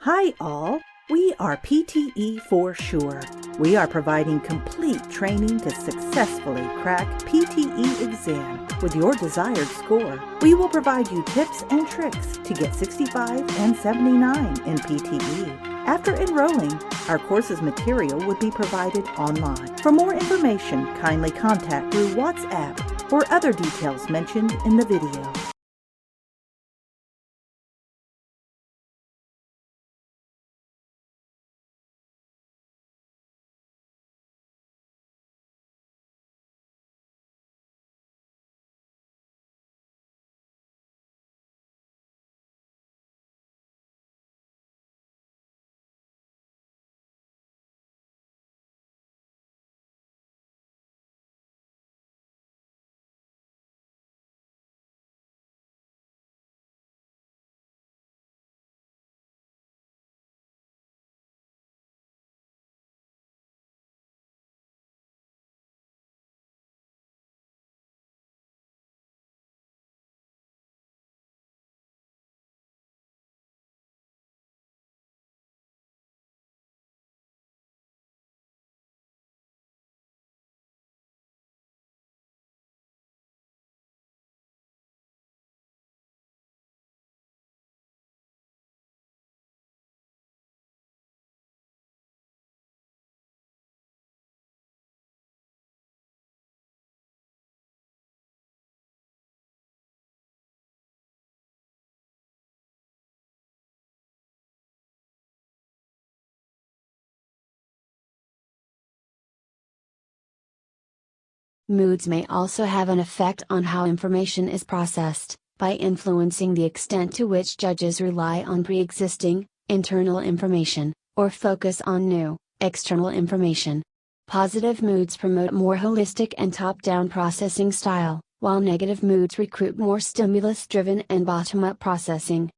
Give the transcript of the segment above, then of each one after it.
Hi all, we are PTE for sure. We are providing complete training to successfully crack PTE Exam with your desired score. We will provide you tips and tricks to get 65 and 79 in PTE. After enrolling, our course's material would be provided online. For more information, kindly contact through WhatsApp or other details mentioned in the video. Moods may also have an effect on how information is processed, by influencing the extent to which judges rely on pre-existing, internal information, or focus on new, external information. Positive moods promote more holistic and top-down processing style, while negative moods recruit more stimulus-driven and bottom-up processing.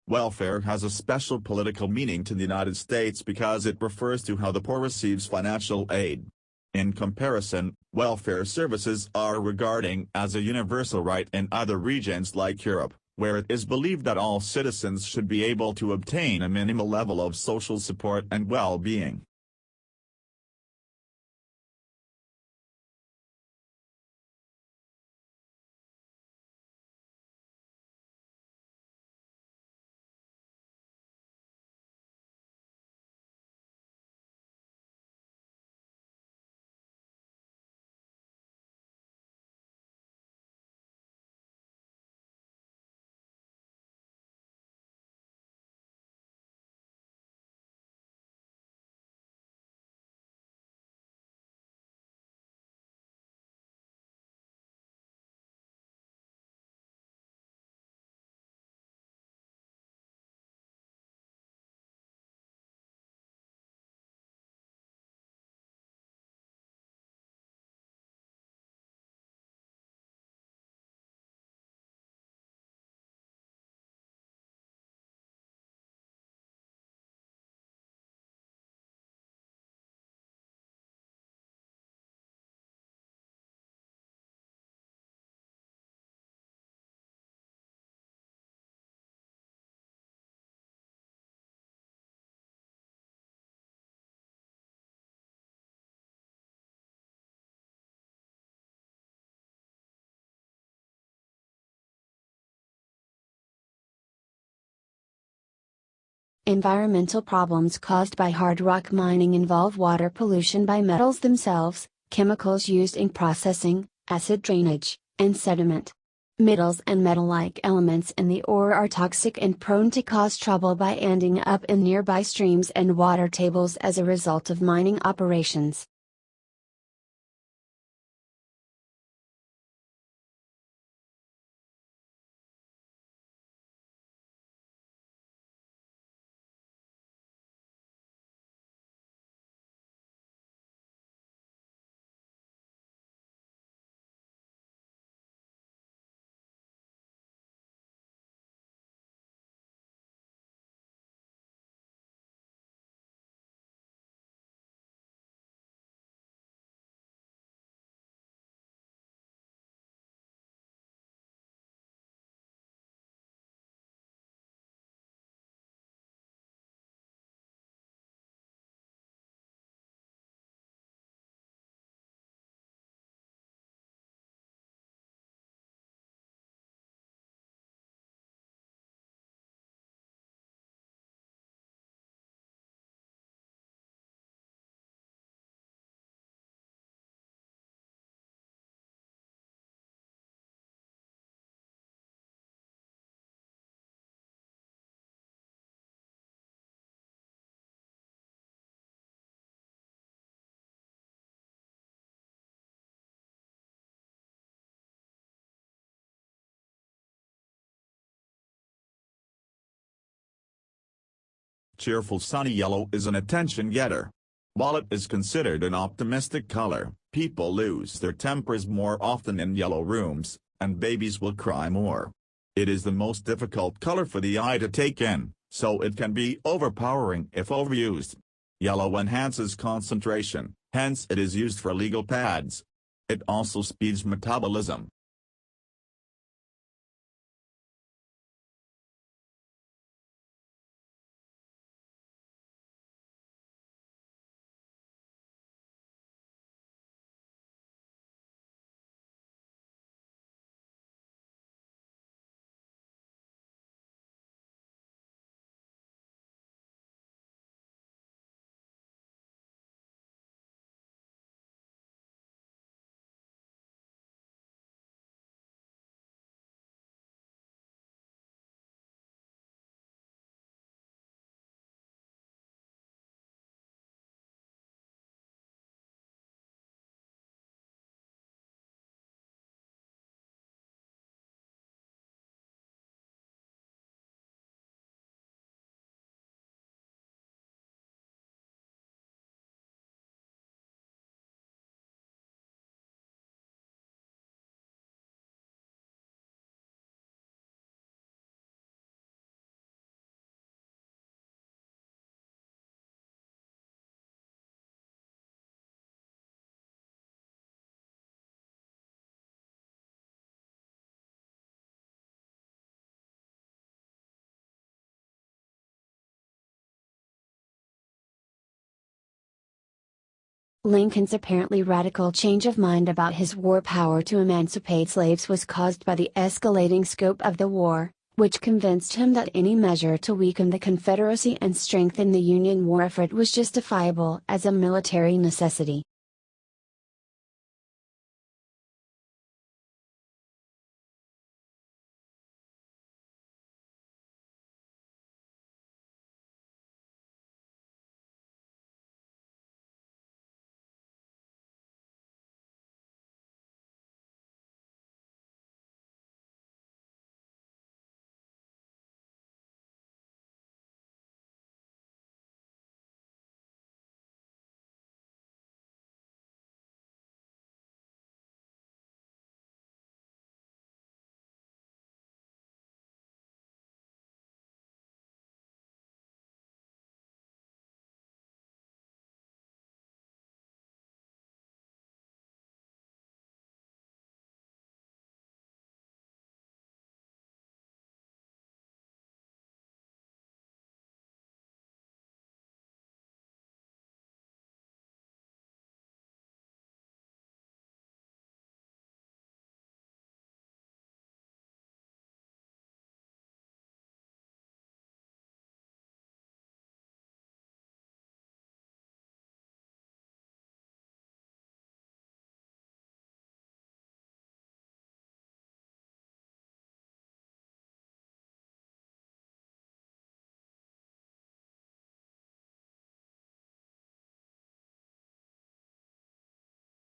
Welfare has a special political meaning to the United States because it refers to how the poor receives financial aid. In comparison, welfare services are regarded as a universal right in other regions like Europe, where it is believed that all citizens should be able to obtain a minimal level of social support and well-being. Environmental problems caused by hard rock mining involve water pollution by metals themselves, chemicals used in processing, acid drainage, and sediment. Metals and metal-like elements in the ore are toxic and prone to cause trouble by ending up in nearby streams and water tables as a result of mining operations. Cheerful sunny yellow is an attention getter. While it is considered an optimistic color, people lose their tempers more often in yellow rooms, and babies will cry more. It is the most difficult color for the eye to take in, so it can be overpowering if overused. Yellow enhances concentration, hence it is used for legal pads. It also speeds metabolism. Lincoln's apparently radical change of mind about his war power to emancipate slaves was caused by the escalating scope of the war, which convinced him that any measure to weaken the Confederacy and strengthen the Union war effort was justifiable as a military necessity.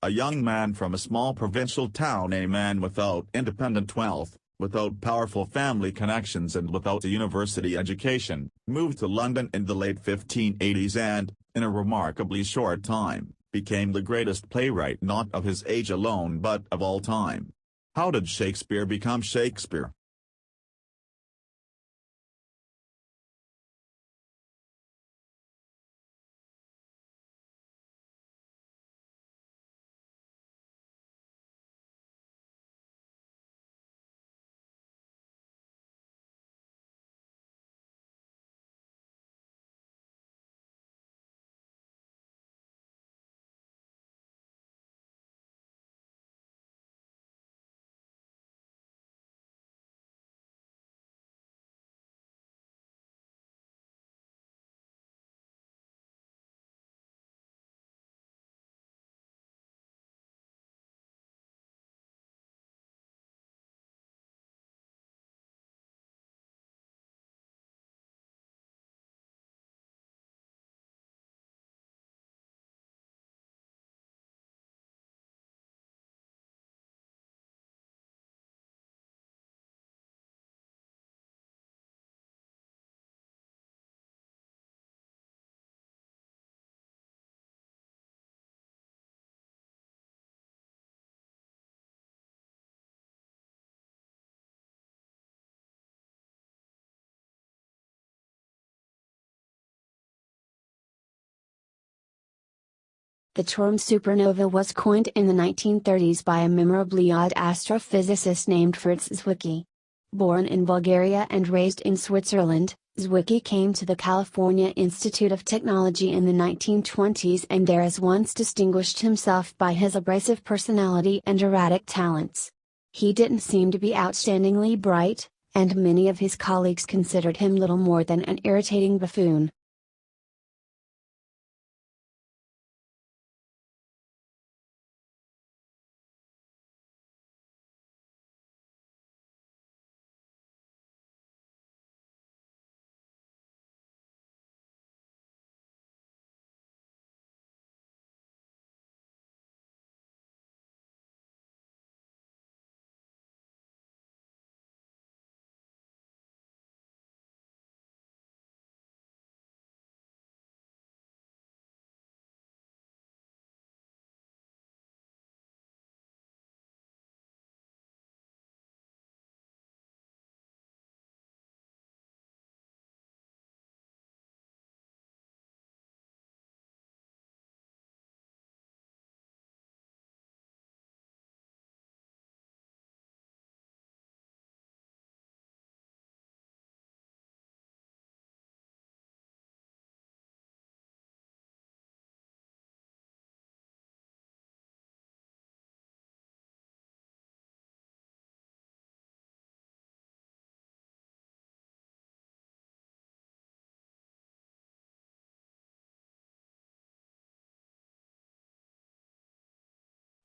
a young man from a small provincial town, a man without independent wealth, without powerful family connections and without a university education, moved to London in the late 1580s and, in a remarkably short time, became the greatest playwright not of his age alone but of all time. How did Shakespeare become Shakespeare? The term supernova was coined in the 1930s by a memorably odd astrophysicist named Fritz Zwicky. Born in Bulgaria and raised in Switzerland, Zwicky came to the California Institute of Technology in the 1920s and there as once distinguished himself by his abrasive personality and erratic talents. He didn't seem to be outstandingly bright, and many of his colleagues considered him little more than an irritating buffoon.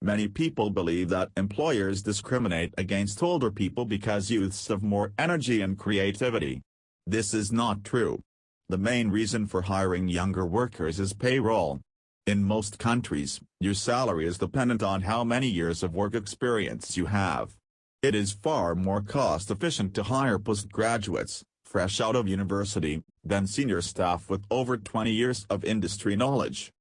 Many people believe that employers discriminate against older people because youths have more energy and creativity. This is not true. The main reason for hiring younger workers is payroll. In most countries, your salary is dependent on how many years of work experience you have. It is far more cost-efficient to hire postgraduates, fresh out of university, than senior staff with over 20 years of industry knowledge.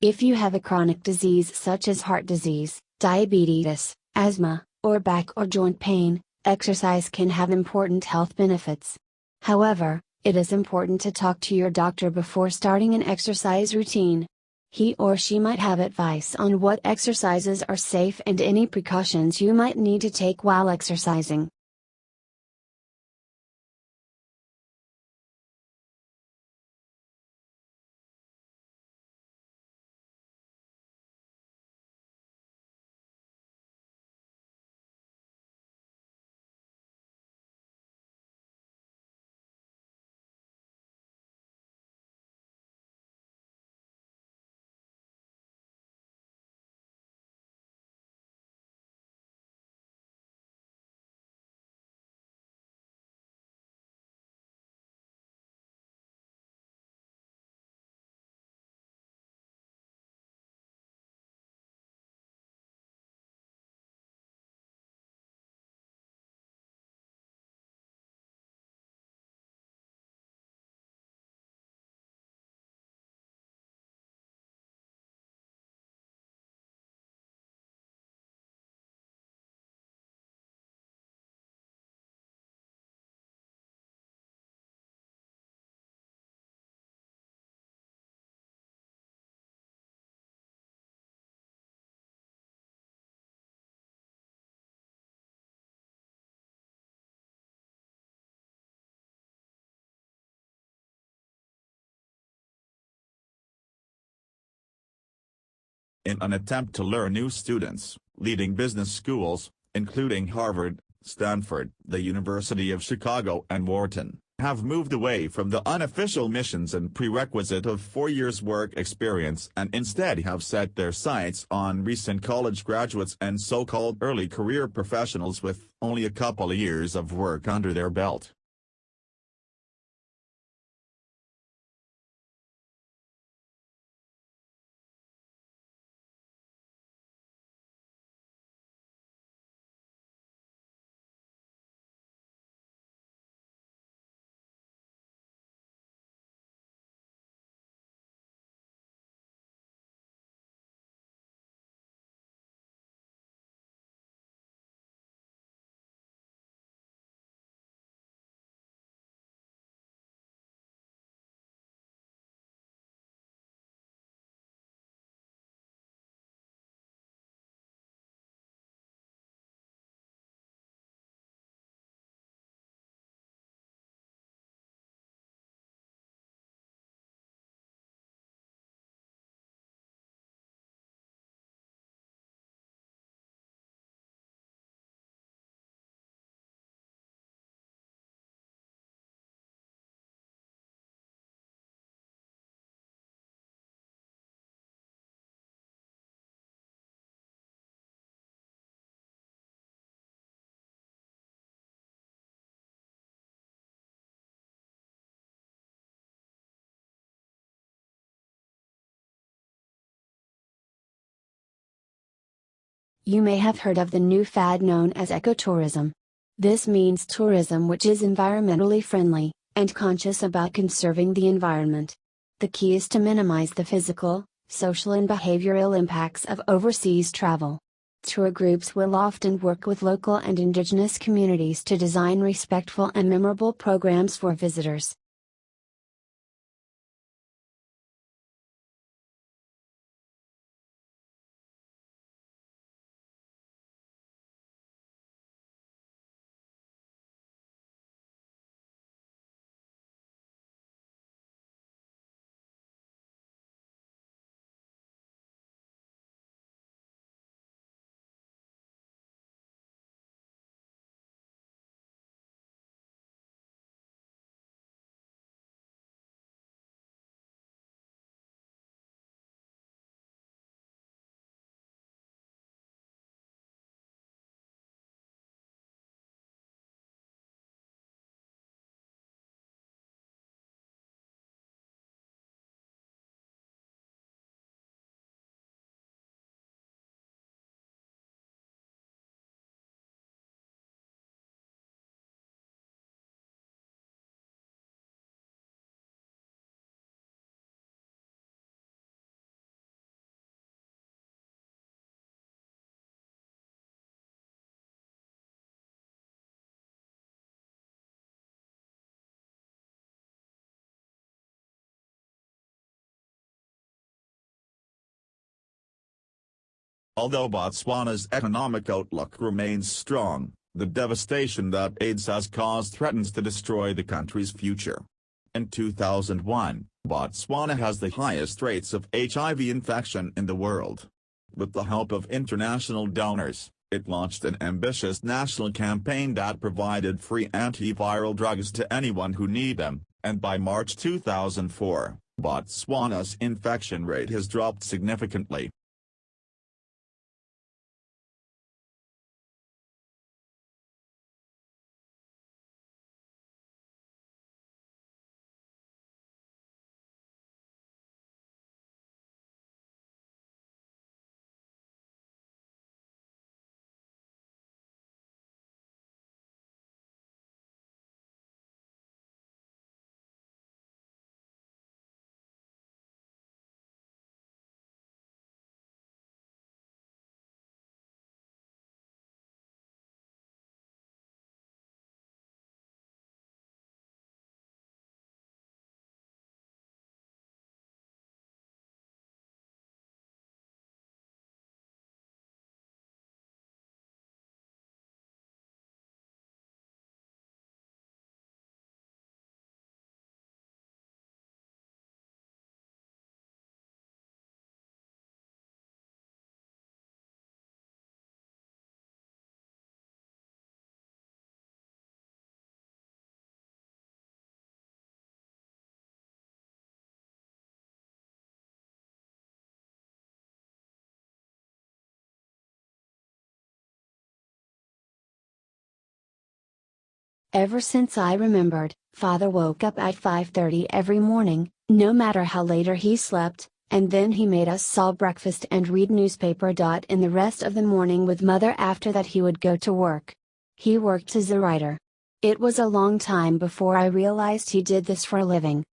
If you have a chronic disease such as heart disease, diabetes, asthma, or back or joint pain, exercise can have important health benefits. However, it is important to talk to your doctor before starting an exercise routine. He or she might have advice on what exercises are safe and any precautions you might need to take while exercising. In an attempt to lure new students, leading business schools, including Harvard, Stanford, the University of Chicago and Wharton, have moved away from the unofficial missions and prerequisite of 4 years work experience and instead have set their sights on recent college graduates and so-called early career professionals with only a couple of years of work under their belt. You may have heard of the new fad known as ecotourism. This means tourism which is environmentally friendly, and conscious about conserving the environment. The key is to minimize the physical, social and behavioral impacts of overseas travel. Tour groups will often work with local and indigenous communities to design respectful and memorable programs for visitors. Although Botswana's economic outlook remains strong, the devastation that AIDS has caused threatens to destroy the country's future. In 2001, Botswana has the highest rates of HIV infection in the world. With the help of international donors, it launched an ambitious national campaign that provided free antiviral drugs to anyone who needed them, and by March 2004, Botswana's infection rate has dropped significantly. Ever since I remembered, Father woke up at 5:30 every morning, no matter how later he slept, and then he made us all breakfast and read newspaper. In the rest of the morning with Mother. After that he would go to work. He worked as a writer. It was a long time before I realized he did this for a living.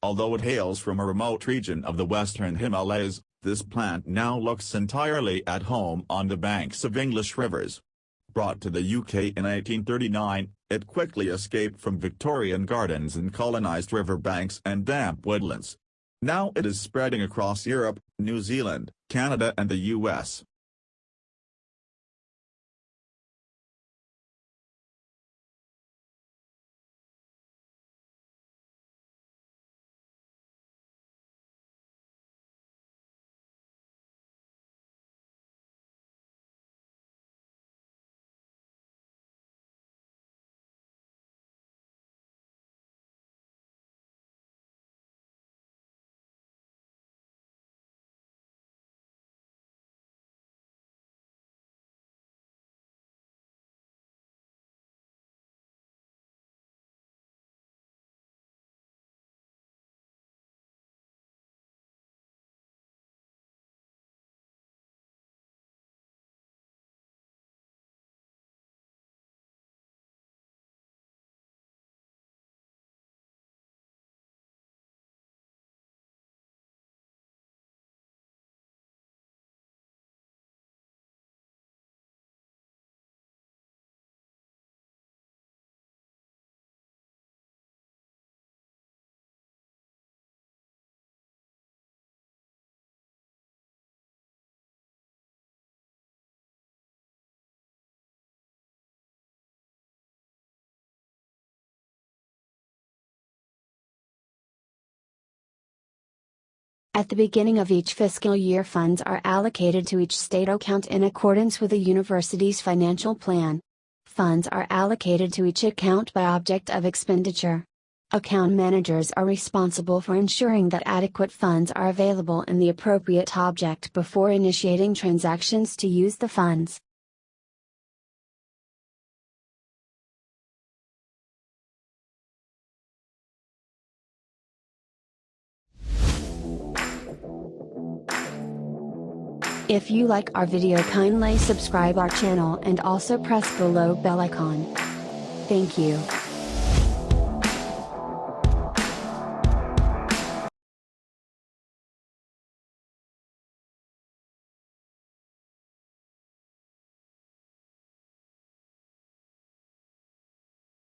Although it hails from a remote region of the western Himalayas, this plant now looks entirely at home on the banks of English rivers. Brought to the UK in 1839, it quickly escaped from Victorian gardens and colonized riverbanks and damp woodlands. Now it is spreading across Europe, New Zealand, Canada and the US. At the beginning of each fiscal year, funds are allocated to each state account in accordance with the university's financial plan. Funds are allocated to each account by object of expenditure. Account managers are responsible for ensuring that adequate funds are available in the appropriate object before initiating transactions to use the funds. If you like our video, kindly subscribe our channel and also press below bell icon. Thank you.